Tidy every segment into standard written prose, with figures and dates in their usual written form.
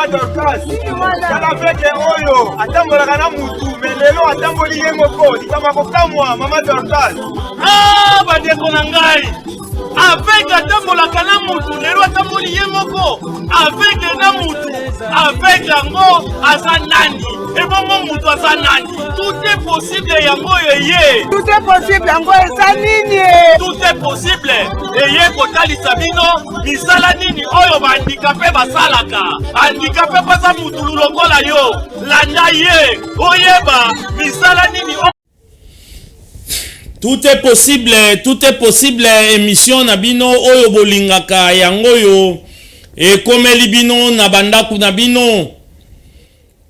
Maman Dorcas. Tala veke oyo. Atambola kana mutu. Melelo atamboli yengoko. Likama kokamwa Maman Dorcas. Ah, bandeko na ngai. Avec atambola kana mutu. Lelo atamboli yengoko. Avec na mutu. Avec yango azanani. Et bon mutu azanani. Tout est possible yango yeye. Tout est possible yango ezanini. Tout est possible. Eye kotalisa bino misala nini oyo bandikape basalaka. Handicapé baza mutulu lokola yo. Landa ye. Oyeba misala nini Tout est possible, émission na bino oyo bolingaka yango yo ekomeli bino na bandaku na bino.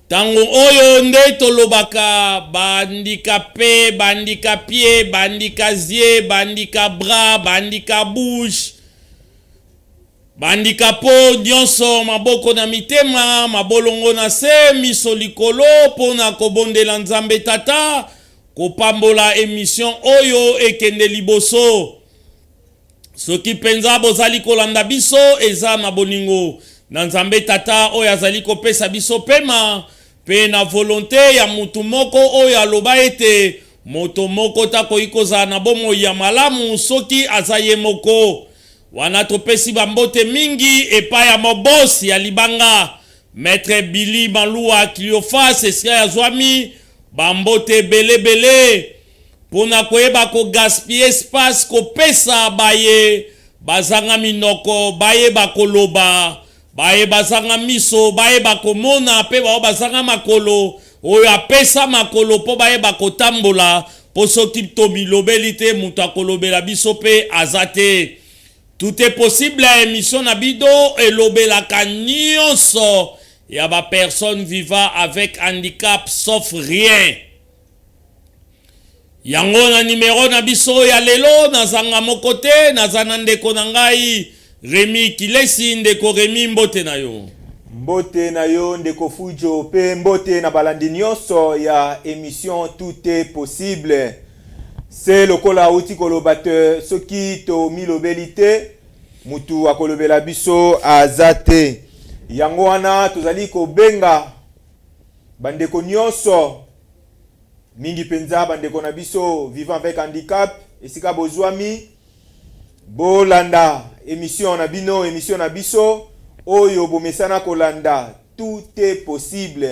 Tango oyo nde tolobaka bandika pe, bandika pied, bandika zie, bandika bras, bandika bouche, bandika po nyonso maboko na mitema, mabolongo na se, miso likolo pona kobondela nzambe tata, kopambola émission oyo ekende liboso. Soki penza bozali kolanda biso eza na bolingo na nzambe tata oyo azali kopesa biso pema. Pe na volonté ya mutu moko oyo aloba ete moto moko tako ikoza na bomo ya malamu soki azaye moko. Wana topesi bambote mingi epa ya mobosi ya libanga Maître Billy Malua Cleophas esika ya zwami bambote bele pona koyeba ko gaspiller espace ko pesa baye bazanga minoko baye bakoloba baye bazanga miso baye bakomona pe bazanga makolo oyo apesa makolo po baye bakotambola po soki to bilobeli te mutu akolobela biso pe azate. Tout est possible émission na bido elobelaka nyonso ya ba personne vivant avec handicap sauf rien. Yango na numéro na biso ya lelo nazanga mokote nazana ndeko na ngai Remi Kilesi ndeko Remi mbote na yo. Mbote na yo ndeko Fujo pe mbote na balandi nyonso ya émission Tout est possible. C'est lokola uti kolobate soki to milobelite mutu akolobela biso azate. Yango wana tozali ko benga bandeko nyonso mingi penza bandeko na biso vivant avec handicap esika bozwami bolanda émission na bino émission na biso oyo bomesana kolanda tout est possible.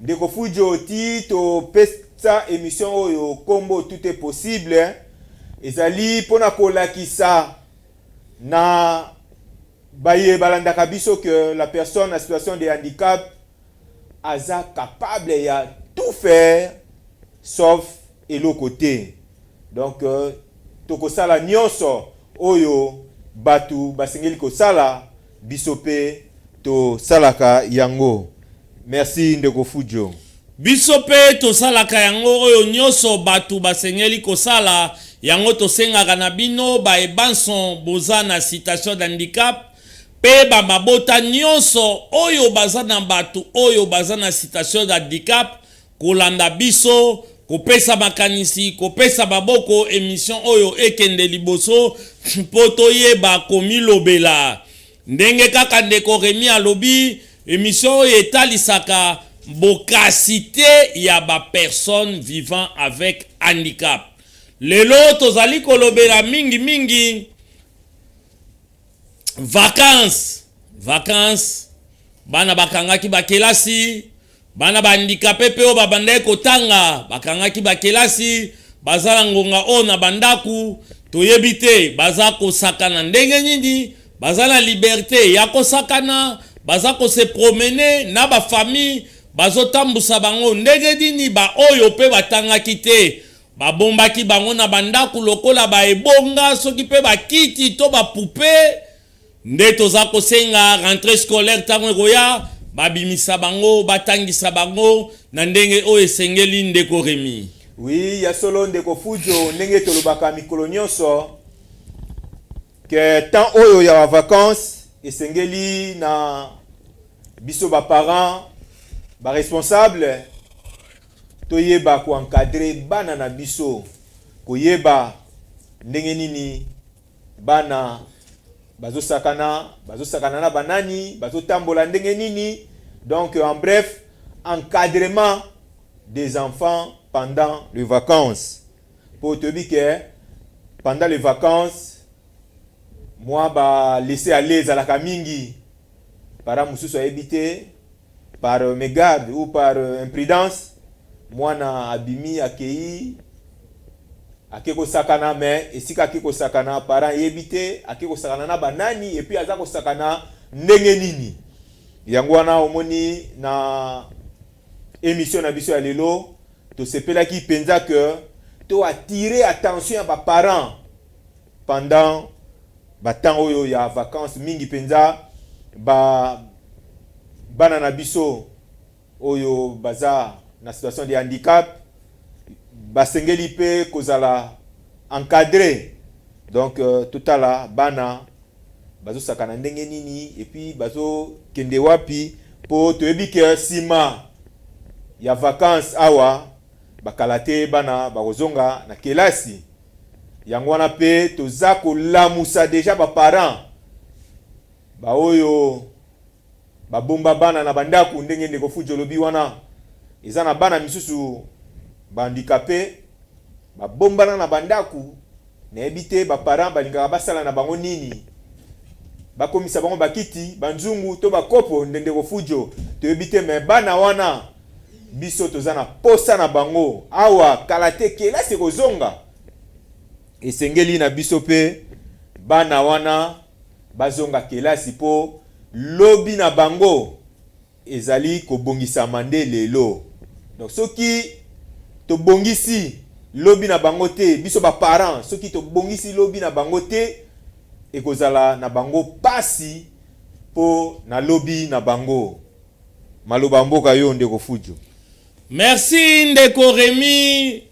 Ndeko Fujo ti to pesa émission oyo kombo tout est possible ezali pona kolakisa na baye balanda kabiso que la personne en situation de handicap aza capable ya tout faire sauf elo côté. Donc tokosala nyonso oyo batu basengeli kosala bisope to salaka yango. Merci ndeko Fujo. Bisope to salaka yango oyo nyonso batu basengeli kosala yango to sengaka na bino ba ebanson boza na situation d'handicap pe ba mabota nyonso oyo baza na batu oyo baza na situation d'handicap kolanda biso kopesa makanisi kopesa baboko émission oyo ekende liboso poto yeba komilobela ndenge kaka ndeko Remi alobi émission oyo etalisaka bokasite ya ba personne vivant avec handicap. Lelo tozali kolobela mingi vacances bana bakangaki bakelasi bana bandikape pe o babandai kotanga bakangaki bakelasi bazala ngonga o na bandaku toyebite baza kosakana ndenge nini bazala liberté ya kosakana baza ko se promener na ba famille bazotambusa bango ndenge nini ba oyo pe batangaki te babombaki bango na bandaku lokola ba ebonga soki pe bakiti to ba poupée nde toza kosenga rentrée scolaire tango koya babimisa bango batangisa bango na ndenge oyo esengeli ndeko Remi. Oui, ya solo ndeko Fujo ndenge tolobaka mikolo nyonso que temps oyo ya vacances esengeli na biso ba parents ba responsable toyeba ko encadrer bana na biso koyeba ndenge nini bana bazosakana na banani bazotambola ndenge nini Donc en bref, encadrement des enfants pendant les vacances. Pour te dire que pendant les vacances, moi bah laisser aller à la kamingi par mususu a évité par mégarde ou par imprudence, moi na abimi akei akeko sakana mais esika akeko sakana parents évité akeko sakana na banani et puis azako sakana ndenge nini. Yango wana omoni na émission na biso ya lelo to sepela ki penza que to attirer attention à ba parents pendant ba temps oyo ya vacances mingi penza ba bana na biso oyo baza na situation de handicap basengeli pe kozala encadré. Donc tout à la bana bazo sakana ndenge nini et puis bazo kende wapi po to yebi ke sima ya vacances awa bakalate bana bakozonga na kelasi. Yango wana pe toza kolamusa déjà ba parents ba oyo babomba bana na bandaku ndenge ndeko fujo lobi wana eza na bana misusu bandicapé babomba na bandaku na ebite ba parents balingaka basala na bango nini bakomisa bango bakiti banzungu to bakopo ndeko fujo to ebite me bana wana biso toza na posa na bango awa kalate kelasi kozonga esengeli na biso pe bana wana bazonga kelasi po lobi na bango ezali kobongisa mande lelo. Donc soki to bongisi lobi na bango te biso ba parents soki to bongisi lobi na bango te ekozala na bango pasi po na lobi na bango. Maloba mboka yo ndeko fujo. Merci ndeko Remi.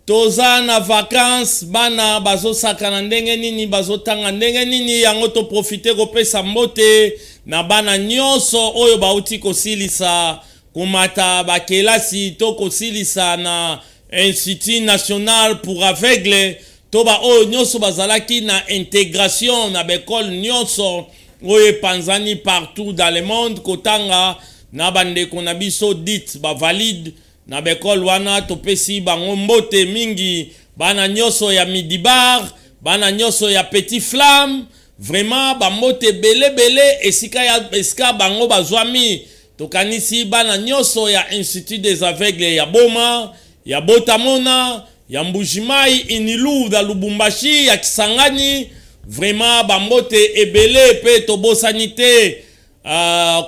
Toza na vacances bana bazo sakana ndenge nini bazo tanga ndenge nini yango to profiter kopesa mbote na bana nyonso oyo bauti kosilisa kumata bakelasi to kosilisa na Institut National pour Aveugles to ba oyo nyonso bazalaki na intégration na bekol nyonso oyo panzani partout dans le monde kotanga na bandeko na biso dit ba valide na bekol wana topesi bango mbote mingi bana nyoso ya Midibar bana nyoso ya Petit Flamme vraiment ba mbote bele esika bango bazwami tokanisi bana nyoso ya Institut des Aveugles ya Boma ya Botamona ya Mbujimai Inilu da Lubumbashi ya Kisangani vraiment ba mbote ebele pe tobosanité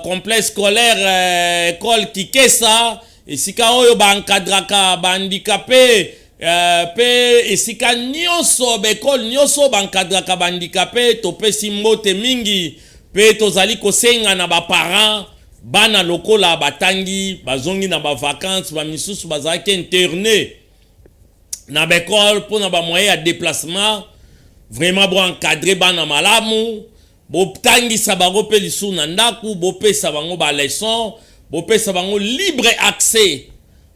complexe scolaire école Kikesa esika oyo ba encadraka ba handicapé pe esika nyonso bekol nyonso ba encadraka ba handicapé to pesi mbote mingi pe tozali kosenga na ba parents bana lokola batangi bazongi na ba vacances ba misusu bazalaki interné na bekol pour na ba moyen ya déplacement vraiment bo encadrer bana malamu bo tangisa bango pe lisu na ndaku bo pesa bango ba leçon bopesa bango libre accès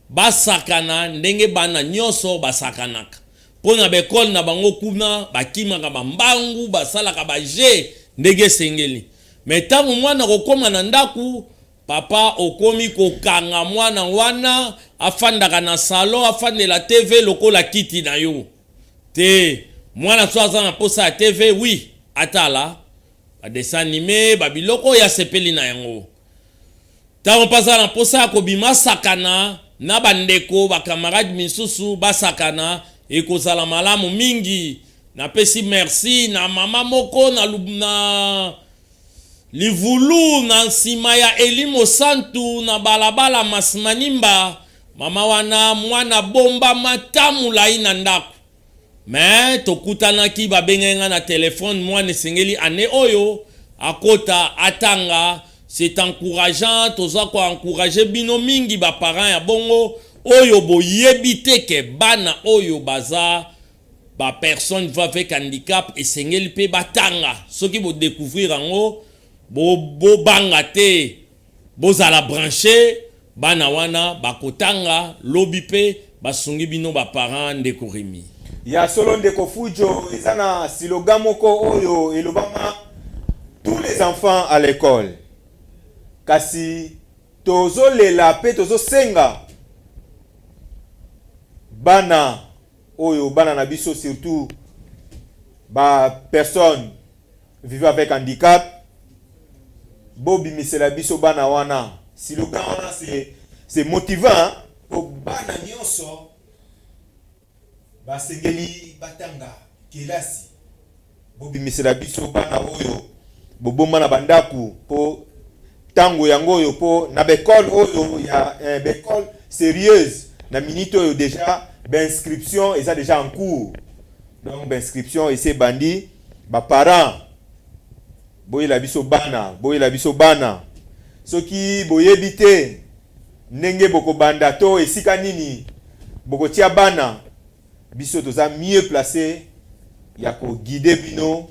basakana ndenge bana nyonso basakanaka pona bekol na bango kuna bakimaka bambangu basalaka baje ndenge sengeli mais tango mwana kokoma na ndaku papa okomi kokanga mwana wana afandaka na salon afandela TV lokola kiti na yo te mwana so aza na posa ya TV oui atala ba dessin animé babiloko ya sepeli na yango. Tango pasa na posa kobima sakana na bandeko ba camarade misusu basakana ekozala malamu mingi na pesi merci na mama moko na livulu na nsima ya Elimo Santu na balabala Masmanimba mama wana mwana bomba matamu lai na ndako mais tokutanaki babengenga na telefone mwana sengeli ane oyo akota atanga. C'est encourageant, toza ko encourager bino mingi ba parents ya bongo oyo boyebite ke bana oyo baza ba personne va avec handicap esengeli pe batanga soki bo découvrir ango bo banga te bozala branché bana wana bakotanga lobi pe basungi bino ba parents ndeko Remi ya solo ndeko fujo ezana slogan moko oyo elobama tous les enfants à l'école. Kasi tozo lela pe tozo senga bana oyo bana na biso surtout ba personne vivant avec handicap bobi misela biso bana wana si le cas wana c'est motivant pour bana nyonso ba sengeli batanga kelasi bobi misela biso bana oyo bobomba na bandaku po tango yango oyo po na bekole oyo ya bekole sérieuse na minute oyo déjà d'inscription et ça déjà en cours donc d'inscription et c'est bandi ba parents boyela biso bana soki boyebi te ndenge boko banda to esika nini boko tia bana biso toza mieux placé ya ko guider bino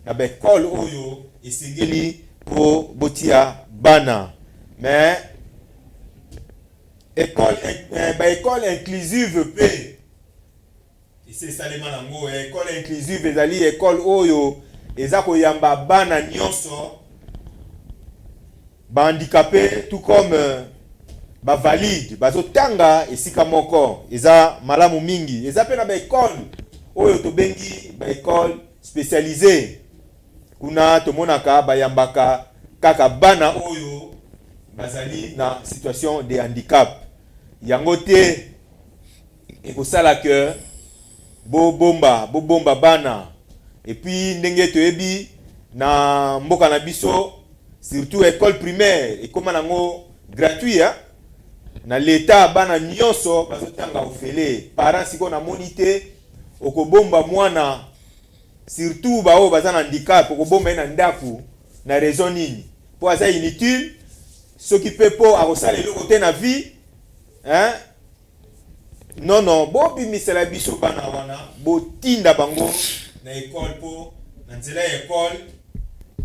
na bekole oyo esengeli po botia bana mais école inclusive pe et c'est ça les manango école inclusive ezali école oyo eza koyamba bana nyonso ba handicapé tout comme ba valide bazotanga esika moko eza malamu mingi eza pe na ba école oyo tobengi ba école spécialisée kuna tomonaka bayambaka kaka bana oyo bazali na situation de handicap yango te ekosala que bobomba bana et puis ndenge toyebi na mboka na biso surtout école primaire ekoma nango gratuit hein? Na l'état bana nyonso bazotanga ofele parents siko na monité okobomba mwana surtout bao baza na handicap okobomba na ndaku na raison nini po aza inutile soki pe po akosala eloko te na vie hein? Non bobi misela biso bana wana botinda bango na école po na nzela école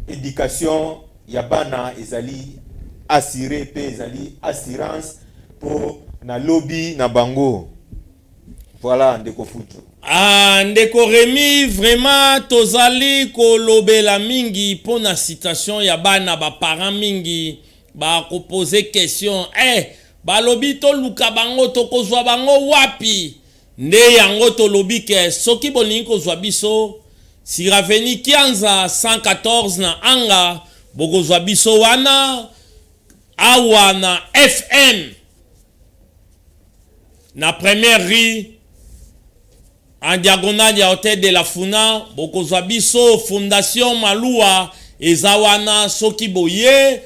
éducation ya bana ezali assuré pe ezali assurance po na lobby na bango voilà ndeko futu ndeko Remi vraiment tozali kolobela mingi po na citation ya bana ba parents mingi ba ko poser question balobi to luka bango to kozwa bango wapi nde yango to lobi ke soki bolingi kozwa biso si raveni Kianza 114 na anga bokozwa biso wana awa na FM na première rue en diagonale ya hôtel de la Funa bokozwa biso fondation Malua ezawana soki boye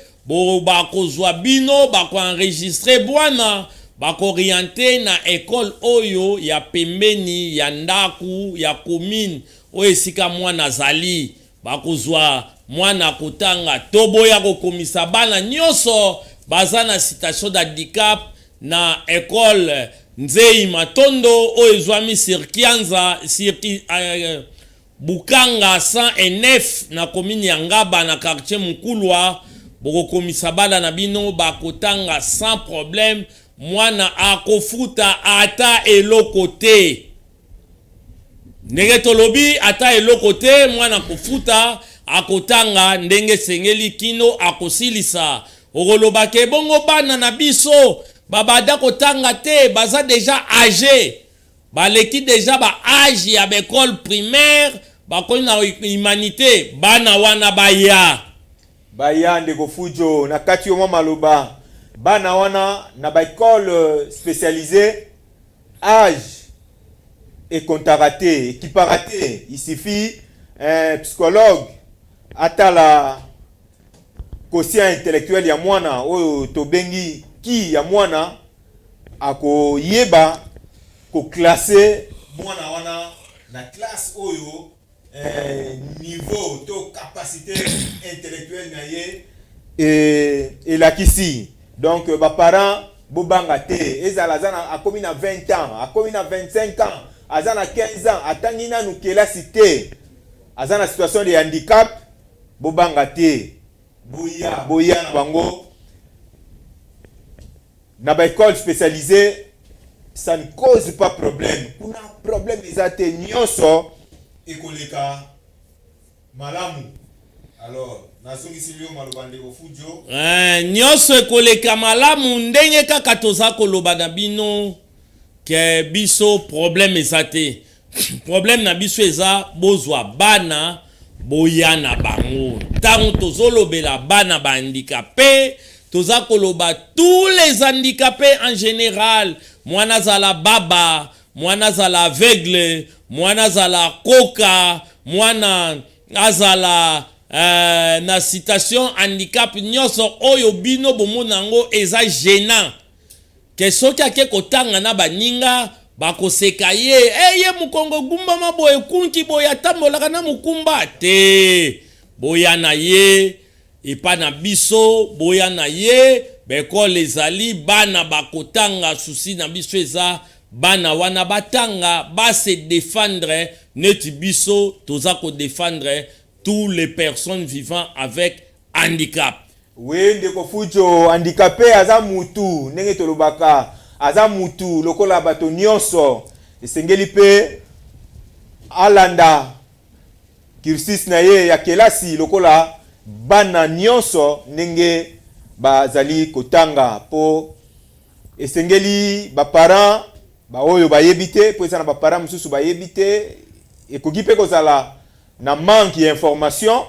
bakozwa bino bako enregistrer bwana bako orienter na école oyo ya pembeni ya ndaku ya commune oyo esika mwana zali bakozwa mwana kotanga tobo ya kokomisa bana nyonso baza na situation d'handicap na école Nzei Matondo oyo ezwami sur Kianza Bukanga 109 na commune ya Ngaba na quartier Mukulwa boko komisa bala na bino bakotanga sans problème mwana akofuta ata eloko te ndenge tolobi ata eloko te mwana kofuta akotanga ndenge sengeli kino akosilisa okoloba ke bongo bana na biso babada kotanga te baza déjà âgé baleki déjà ba âge ya école primaire bakoni na humanité bana wana baya ndeko fujo na kati yo maloba bana wana na ba école spécialisée âge et comptaraté équiparaté il suffit un psychologue atala quotient intellectuel ya mwana oyo tobengi ki ya mwana akoyeba ko classer mwana wana na classe oyo niveau to capacité intellectuelle na ye et la kisi donc ba parents bobanga te ezala zana akomi na 20 ans akomi na 25 ans azana 15 ans atangi nanu kelasi te azana situation de handicap bobanga te boya na bango na ba école spécialisée ça ne cause pas problème kuna problème ezate nyonso ekoleka malamu alors nyonso ekoleka malamu ndenge kaka toza koloba na bino ke biso problème eza te. Problème na biso eza bozwa bana boya na bango. Tango tozolobela bana ba handicapé, toza koloba tous les handicapés en général. Mwana zala baba, mwana zala aveugle, mwana zala koka, mwana azala na citation handicap nyonso oyo bino bomonango eza gênant. Ke soki ake kotanga na baninga bakoseka ye ye mukongo gumba maboye kunki boya tambolaka na mukumba te. Boya na ye epa na biso, boya na ye bekole ezali bana bakotanga susi na biso eza bana wana batanga ba se défendre neti biso toza ko défendre tous les personnes vivant avec handicap. Oui, ndeko Fujo, handicapé aza mutu ndenge tolobaka aza mutu lokola bato nyonso esengeli pe alanda cursus na ye ya kelasi lokola bana nyonso ndenge bazali kotanga po esengeli ba parents ba oyo bayebite po ezana ba parents mususu bayebite ekoki pe kozala na manque ya information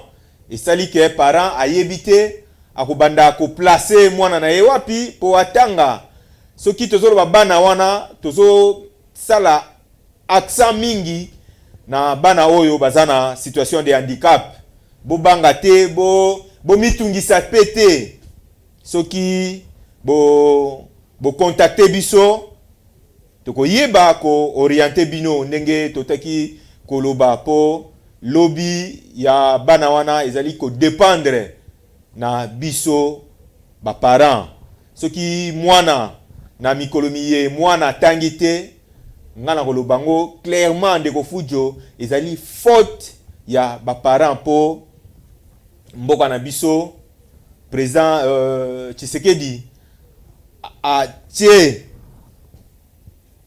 esali ke parents ayebite akobanda ko placer mwana na ye wapi po atanga soki tozoloba bana wana tozo sala accent mingi na bana oyo bazana situation de handicap bo banga te bo mitungisa pete soki bo contacter biso toko yeba ko orienter bino ndenge totaki koloba po lobby ya bana wana ezali ko dépendre na biso ba parents soki mwana na mikolomi ye mwana tangi te ngana kolobango clairement ndeko Fujo ezali faute ya ba parents po mboka na biso président Tshisekedi a tie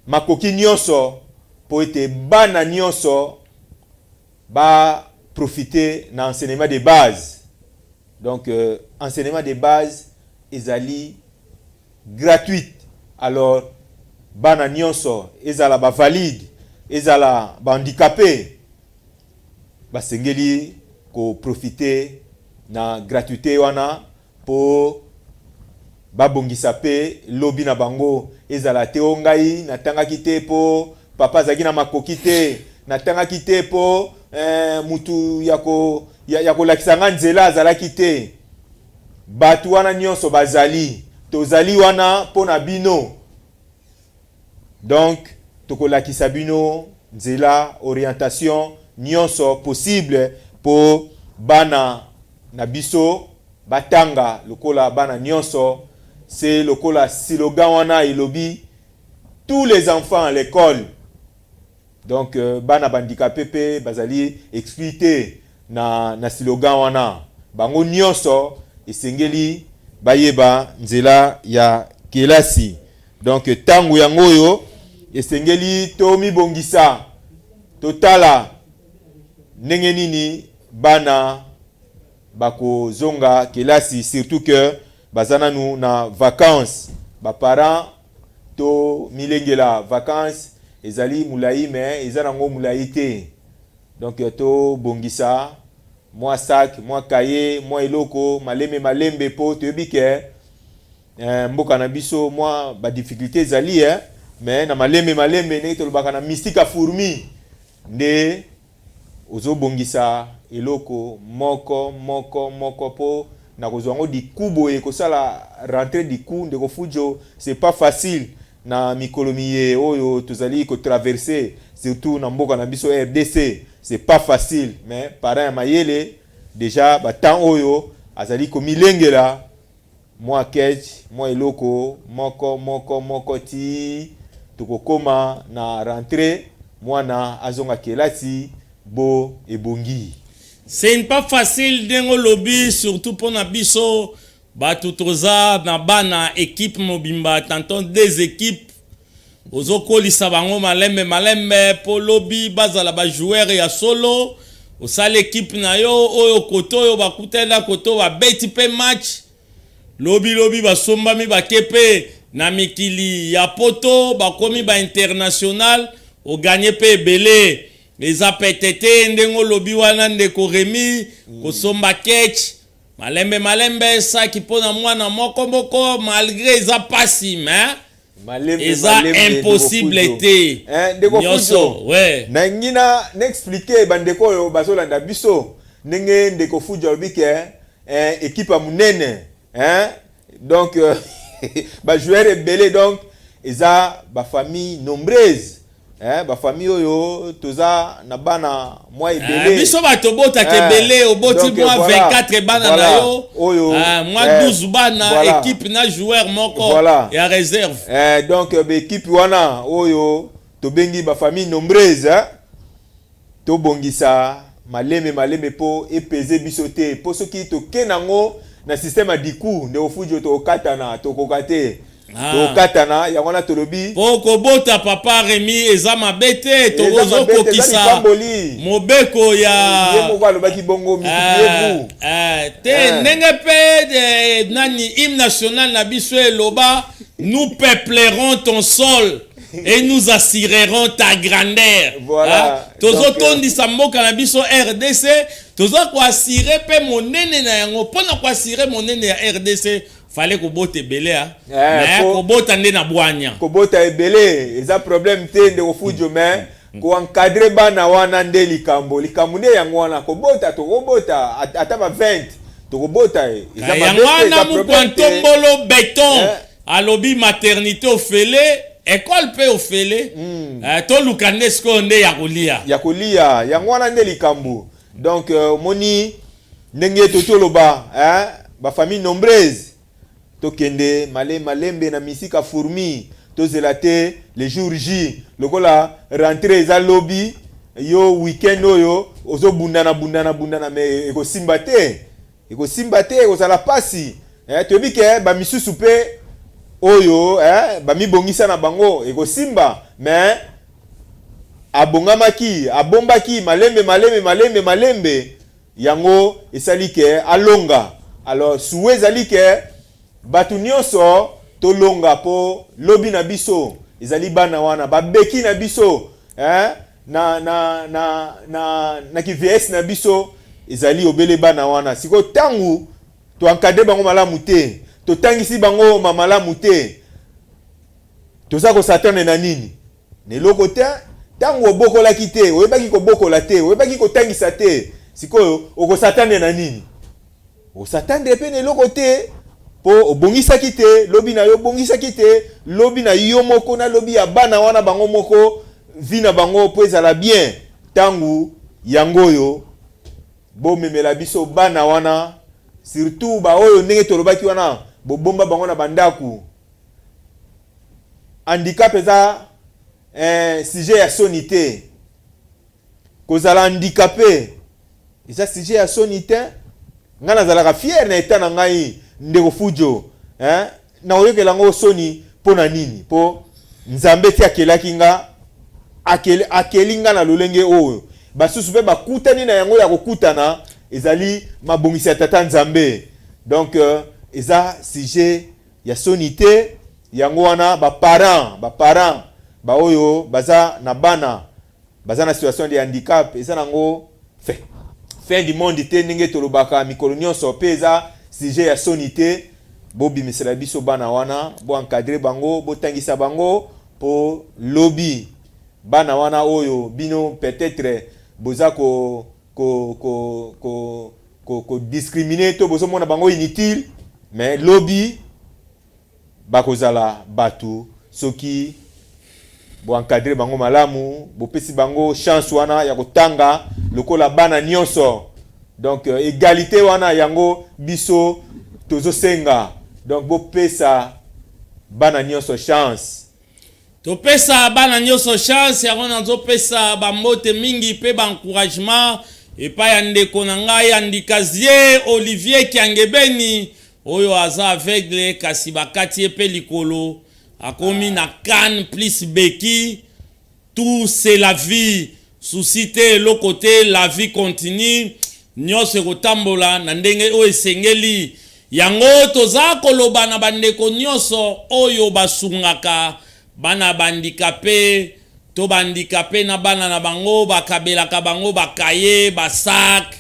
makoki nyonso po ete bana nyonso ba profiter na enseignement de base. Donc enseignement de base ezali gratuite. Alors bana nyonso ezala ba valide, ezala ba handicapé ba sengeli ko profiter na gratuité wana po babongisa pe lobby na bango ezala te ongai na tangaki te po papa zaki na makoki te na tangaki te po mutu yako lakisanga nzela azalaki te batu wana nyonso bazali tozali wana po na bino. Donc tokolakisa bino nzela orientation nyonso possible po bana na biso batanga lokola bana nyonso. C'est lokola slogan wana ilobi tous les enfants à l'école. Donc bana bandicapé pe bazali expliqué na slogan wana bango nyonso esengeli bayeba nzela ya kelasi. Donc tangu yango yo esengeli to mibongisa totala ndenge nini bana bako zonga kelasi, surtout que bazana nous na vacances ba parents to milengela vacances ezali mulai mais ezana ngo mulai te. Donc to bongisa moi sac moi cahier moi eloko malembe po to bike mboka na biso moi ba difficulté ezali mais na malembe ne to lobaka na mystique a fourmi nde ozo bongisa eloko moko po na kozwango di kubo e kosala rentrer di coup ndeko Fujo. C'est pas facile na mikolomi oyo tozali ko traverser surtout na mboka na biso RDC. C'est pas facile mais parents mayele déjà ba temps oyo azali ko milengela moi kech moi eloko moko ti tokokoma na rentrer mwana azonga kelasi bo ebongi. C'est pas facile dengo lobby surtout pour na biso batutoza na bana équipe mobimba tantôt des équipes ozoko lisa bango malembe po lobby bazala ba joueur ya solo osala l'équipe na yo oyo koto oyo bakutela koto ba beti pe match lobi basombami bakepe na mikili ya poto bakomi ba international o gagné pe ebele eza petete ndengo lobi wana ndeko Remi kosomba catch malembe saki pona mwana moko malgré eza pasi mais eza impossible te ndeko Fujo ouais na ngina n'expliquer bandeko oyo bazolanda biso ndenge ndeko Fujo albike équipe ya munene donc ba joueur ebele donc eza ba famille nombreuse ba famille oyo toza na bana mwa ebele biso bato bota kebele oboti mwa 24 bana na yo oyo mwa 12 bana équipe na joueur moko ya réserve donc ba équipe wana oyo to bengi ba famille nombreuse to bongisa maleme po epeze biso te po soki to kenango na système a diku nde ofujo to katana to kokate to katana ya wana tolobi poko bota papa Remi eza mabete to gozo kokisa mobeko ya yemo alobaki bongo mitiyevu te ndenge pe nani hymne national na biso eloba nous peuplerons ton sol et nous assurerons ta grandeur. Voilà. Tozo tondisa mboka na biso RDC, tozo ko assurer pe monene na yango, pona ko assurer monene ya RDC, fallait ko bote belé mais ko bota nde na bwanya. Ko bota ebele, eza problème te nde ofujo mais ko encadrer bana wana nde likambo nde yango wana ko bota to ko bota ata ba 20 to ko bota eza ba wana mu kwantombolo béton alobi maternité ofele école pe ofele to lukanesko nde ya kolia yango wana nde likambo donc moni ndenge totoloba ba famille nombreuse to kende malembe na misika fourmi to zelate les jours J lokola rentrée za lobby yo weekend oyo ozo bundana mais eko simba te ozala pasi tobike ba misusu pe oyo bamibongisa na bango eko simba mais abongamaki abombaki malembe yango esali ke alonga alors souwe ezali ke batu nyonso tolonga po lobi na biso ezali bana wana babeki na biso na ki VS na biso ezali obele bana wana siko tangu to encadrer bango malamu te to tangisi bango mamalamu te toza ko satane na nini ne loko te tango obokola kite oyebaki ko bokola te oyebaki ko tangisa te sikoyo oko satane na nini o satane pe ne loko te po obongisa kite lobi na yo bongisa kite lobi na yo moko na lobi ya bana wana bango moko vina bango po ezala bien tangu yangoyo bo memela biso bana wana surtout ba oyo ndenge tolobaki wana bobomba bango na bandaku handicap eza sujet ya soni te kozala handicapé eza sujet ya soni te nga nazalaka fier na eta na ngai ndeko Fujo na oyokela ngo soni po na nini po nzambe ti akelaki nga akeli nga na lolenge oyo basusu pe bakutani na yango ya kokutana ezali mabongisi ya tata nzambe donc eza sujet ya soni te yango wana ba parents ba oyo baza na bana baza na situation de handicap eza nango fin du monde te ndenge tolobaka mikolo nyonso pe eza sujet ya soni te bobimisela biso bana wana bo encadrer bango botangisa bango po lobi bana wana oyo bino peut-être boza ko discriminer to bozo mona bango inutile mais lobi bakozala batu soki bo encadrer bango malamu bo pesi bango chance wana ya kotanga lokola bana nyonso donc égalité wana yango biso tozo senga donc bo pesa bana nyonso chance to pesa bana nyonso chance yango nazo pesa ba mbote mingi pe ba encouragement et pa ya ndeko na ngai andikazie Olivier Kiangebeni oyo aza aveugle kasi bakati pe likolo akomi na Cannes plus Beki tout c'est la vie souci te le côté la vie continue nyonso kotambola na ndenge o esengeli yango toza koloba na bandeko nyonso oyo basungaka bana bandikape to bandikape na bana na bango bakabelaka bango bakaye basak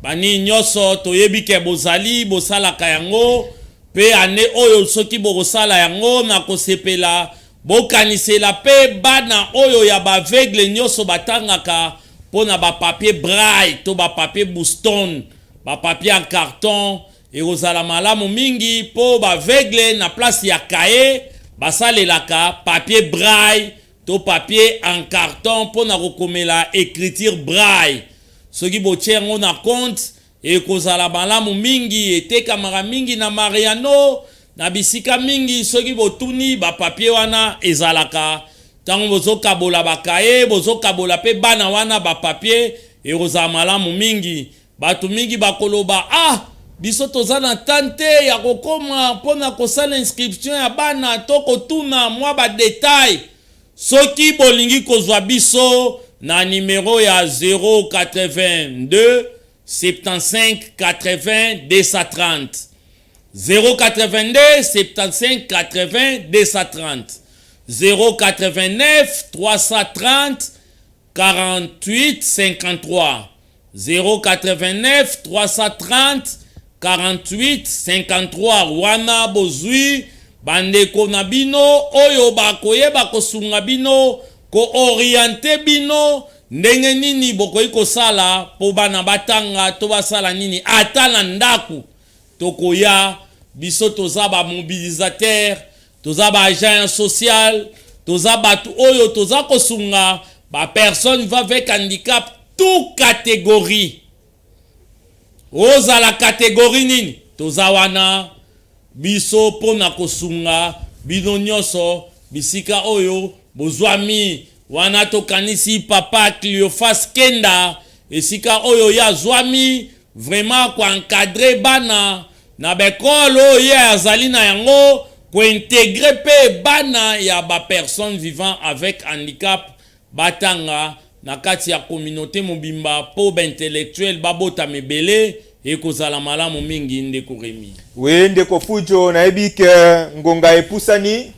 bani nyonso toyebi ke bozali bosalaka yango pe ane oyo soki bokosala yango na kosepela bokanisela pe bana oyo ya baveugle nyonso batangaka pona ba papier braille to ba papier Boston ba papier en carton ekozala malamu mingi po baveugle na place ya kaye basalelaka papier braille to papier en carton pona kokomela écriture braille soki botie yango na compte ekozala malamu mingi etekamaka mingi na Mariano na bisika mingi soki botuni ba papier wana ezalaka tango bozokabola bakaye bozokabola pe bana wana ba papier ekozala malamu mingi batu mingi bakoloba biso toza na tante ya kokoma pona kosala inscription ya bana to kotuna mwa ba detail soki bolingi kozwa biso na numero ya 082 75 80 230 082 75 80 230 089 330 48 53 089 330 48 53 wana bozwi bandeko na bino oyo bakoyeba kosunga bino ko orienter bino ndenge nini bokoyi kosala po bana batanga to basala nini ata na ndaku tokoya biso toza ba mobilisateur toza ba agent social toza batu oyo toza kosunga ba personne va avec handicap toute catégorie oza la catégorie nini toza wana biso pona kosunga bino nyonso bisika oyo bozwami wana tokanisi papa Cleophas Kenda esika oyo ya zwami vraiment ko encadrer bana na bekolo ya azali na yango ko intégrer pe bana ya ba personnes vivant avec handicap batanga na kati ya communauté mobimba po ba intellectuel babota mebele ekozala malamu mingi ndeko Remi. Oui, ndeko Fujo nayebi ke ngonga epusani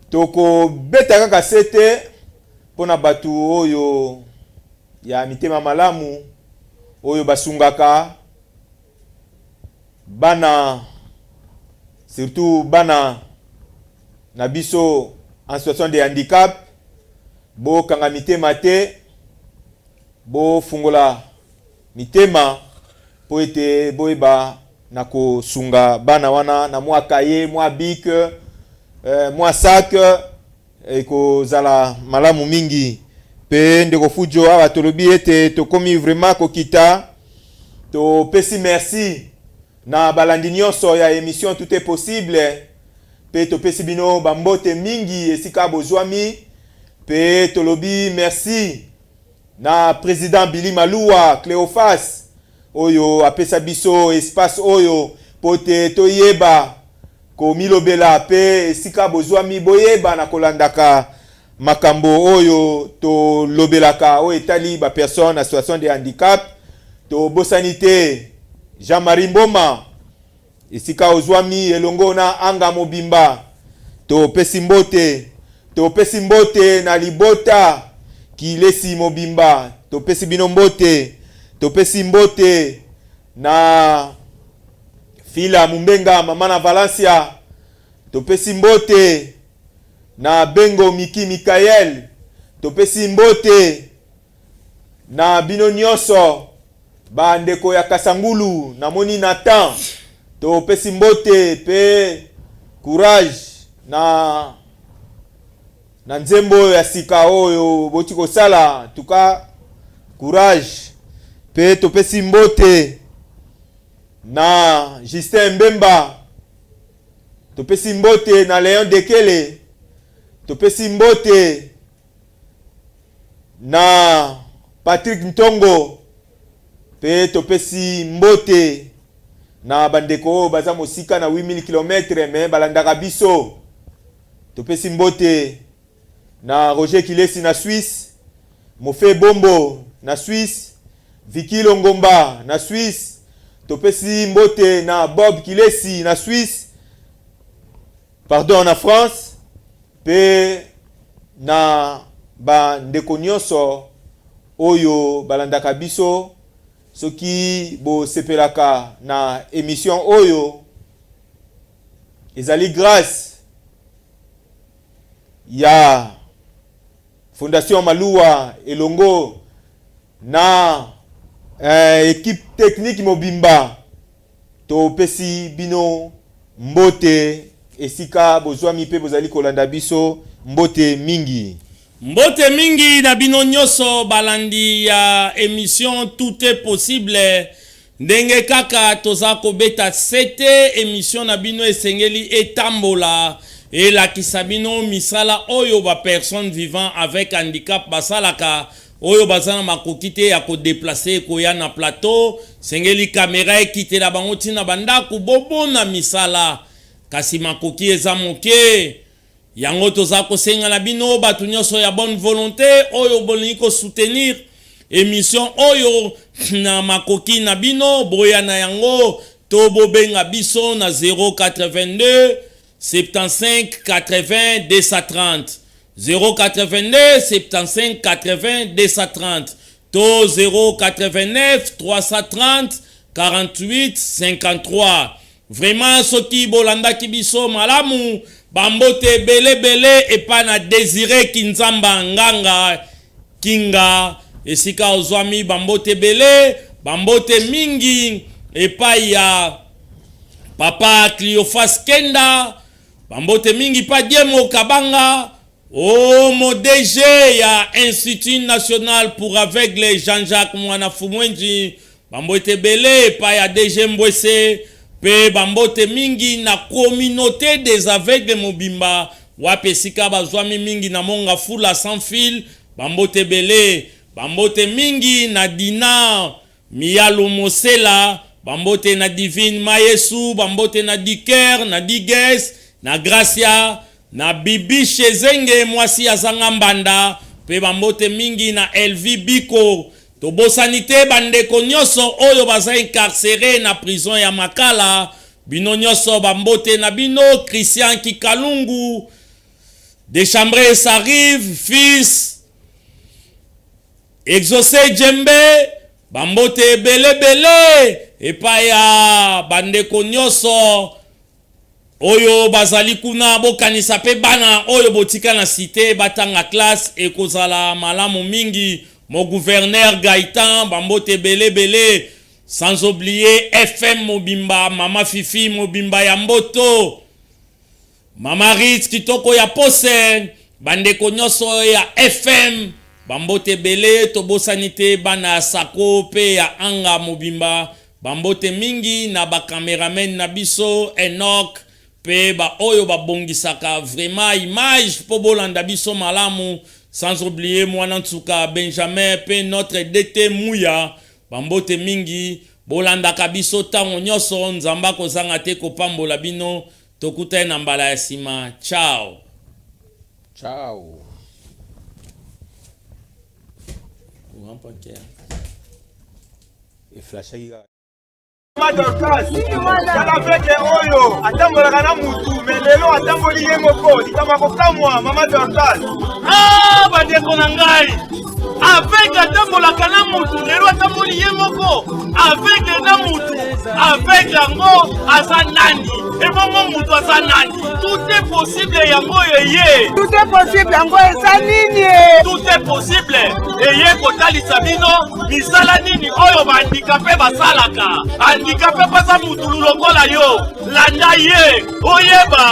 toko beta kaka sete pona batu oyo ya mitema malamu oyo basungaka bana surtout bana na biso en situation de handicap bo kanga mitema te bo fungola mitema po ete boyeba na kosunga bana wana na mwa kaye mwa bik mwa sac ekozala malamu mingi pe ndeko Fujo awa tolobi ete tokomi vraiment kokita to pesi merci na balandi nyonso ya émission tout est possible pe to pesi bino bambote mingi esika bozwami pe tolobi merci na président Billy Maluwa Cleophas oyo apesa biso espace oyo pote toyeba ko milobela pe esika bozwami boyeba na kolandaka makambo oyo to lobelaka o etali ba personne en situation de handicap to bosanité Jean-Marie Mboma esika ozwami elongo na anga mobimba to pesi mbote na libota kilesi mobimba to pesi bino mbote to pesi mbote na Fila Mumbenga mama na Valencia to pesi mbote na Bengo Miki Mikael to pesi mbote na bino nyonso ba ndeko ya Kasangulu na moni Nathan to pesi mbote pe courage na nzembo ya sika oyo boti kosala tuka courage pe to pesi mbote na Justin Mbemba to pesi mbote na Leon Dekele to pesi mbote na Patrick Ntongo pe to pesi mbote na bandeko baza mosika na 8000 km me balandaka biso to pesi mbote na Roger Kilesi na Suisse Mofe Bombo na Suisse, Vicky Longomba na Suisse, topesi mbote na Bob Kilesi na Suisse, pardon na France, pe na ba ndeko nyonso oyo balandaka biso soki bo sepelaka na émission oyo ezali grâce ya Fondation Maluwa elongo na équipe technique mobimba to pesi bino mbote esika bozwami pe bozali kolanda biso mbote mingi. Mbote mingi na bino nyoso balandi ya émission Tout est possible. Ndenge kaka toza kobeta sete émission na bino esengeli etambola et la kisabino misala oyo ba personne vivant avec handicap basalaka oyo bazana makokite ya ko déplacer koya na plateau sengeli caméra ekite la bango tina bandaku bobo na misala kasi makoki eza moke yango toza kosenga na bino batu nyonso ya bonne volonté oyo bolingi ko soutenir émission oyo na makoki na bino boya na yango to bobenga biso na 082 75 80 230 082 75 80 230 to 089 330 48 53. Vraiment soki bolanda kibiso malamu bambote bele epa na Désiré Kinzamba Nganga Kinga esika ozwami bambote bele bambote mingi epa ya Papa Cleophas Kenda bambote mingi pa Diemo Kabanga mo DG ya Institut National pour Aveugles Jean-Jacques Mwana Fumwenji bambote bele pa ya DG Mbwese pe bambote mingi na communauté des aveugles mobimba wapesika bazwami mingi na monga fula sans fil bambote bele bambote mingi na Dina Miyalu Mosela bambote na Divine Mayesu bambote na Diker na Diges na Gracia na Bibi Chezenge mwasi azanga mbanda pe bambote mingi na Elvi Biko tobo sanité bandeko nyoso oyo baza incarcéré na prison ya Makala bino nyoso bambote na bino Christian Kikalungu Deschambre s'arrive fils Exaucé Djembe bambote bele epa ya bandeko nyoso oyo bazali kuna bokanisa pe bana oyo botika na cité batanga classe ekozala malamu mingi. Mon gouverneur Gaïtan, bambote bele, sans oublier FM Mobimba, Mama Fifi Mobimba Yamboto, Mama Ritz Kitoko ya Posen, bandeko nyoso ya FM, bambote bele, tobo sanité, bana sako, pe ya anga Mobimba, bambote mingi, na ba cameraman na biso, Enoch, pe ba oyo ba bongisaka, vraiment image, po bolanda biso malamu, sans oublier Mwanantsuka Benjamin pe notre DT Mouya bambote mingi bolanda kabiso tango nyoso nzamba kozanga te kopambola bino tokuta na mbala ya sima. Ciao. Et flash Kalaveke oyo atambolaka na mutu melelo atamboli ye moko litama kokamwa mama Dorcas. Bandeko na ngai avec atambolaka na mutu lelo atamboli ye moko avec na mutu avec yango aza nani ebongo mutu aza nani. Tout est possible yango eye. Tout est possible yango eza nini? Tout est possible eye kotalisa bino misala nini oyo bandikape basalaka. Handicapé pas à mutu lokola yo landa ye oyeba